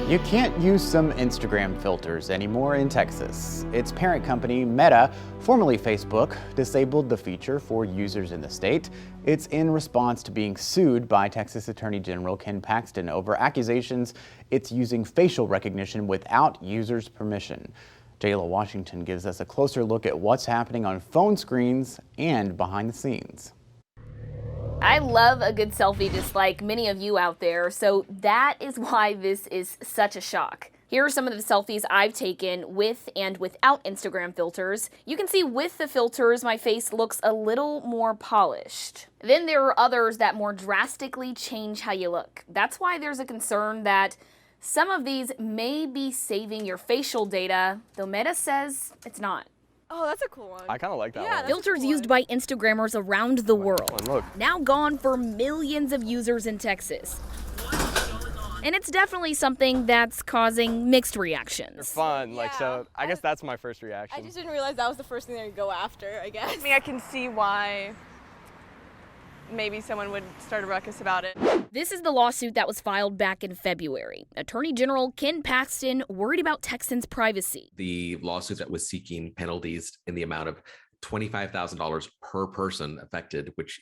You can't use some Instagram filters anymore in Texas. Its parent company, Meta, formerly Facebook, disabled the feature for users in the state. It's in response to being sued by Texas Attorney General Ken Paxton over accusations it's using facial recognition without users' permission. Jayla Washington gives us a closer look at what's happening on phone screens and behind the scenes. I love a good selfie just like many of you out there, so that is why this is such a shock. Here are some of the selfies I've taken with and without Instagram filters. You can see with the filters, my face looks a little more polished. Then there are others that more drastically change how you look. That's why there's a concern that some of these may be saving your facial data, though Meta says it's not. Oh, that's a cool one. I kind of like that one. Filters used by Instagrammers around the world. Look. Now gone for millions of users in Texas. And it's definitely something that's causing mixed reactions. They're fun, Yeah. so I guess that's my first reaction. I just didn't realize that was the first thing they would go after, I guess. I mean, I can see why maybe someone would start a ruckus about it. This is the lawsuit that was filed back in February. Attorney General Ken Paxton worried about Texans' privacy. The lawsuit that was seeking penalties in the amount of $25,000 per person affected, which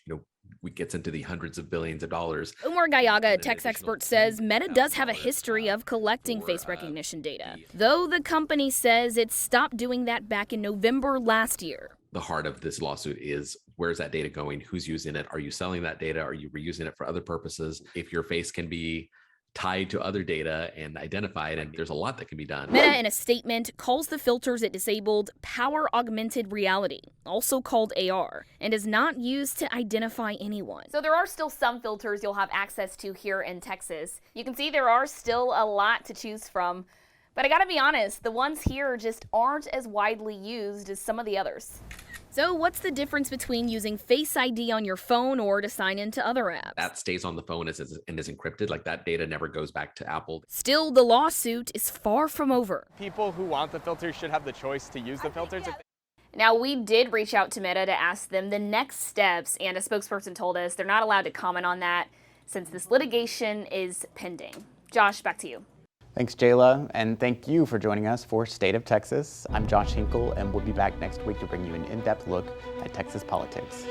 gets into the hundreds of billions of dollars. Omar Gallaga, a tax expert, says Meta does have a history of collecting face recognition data, though the company says it stopped doing that back in November last year. The heart of this lawsuit is, where's that data going? Who's using it? Are you selling that data? Are you reusing it for other purposes? If your face can be tied to other data and identified, and there's a lot that can be done. Meta, in a statement, calls the filters it disabled power augmented reality, also called AR, and is not used to identify anyone. So there are still some filters you'll have access to here in Texas. You can see there are still a lot to choose from, but I gotta be honest, the ones here just aren't as widely used as some of the others. So what's the difference between using Face ID on your phone or to sign into other apps? That stays on the phone and is encrypted. Like, that data never goes back to Apple. Still, the lawsuit is far from over. People who want the filters should have the choice to use the filters. Now, we did reach out to Meta to ask them the next steps, and a spokesperson told us they're not allowed to comment on that since this litigation is pending. Josh, back to you. Thanks, Jayla, and thank you for joining us for State of Texas. I'm Josh Hinkle, and we'll be back next week to bring you an in-depth look at Texas politics.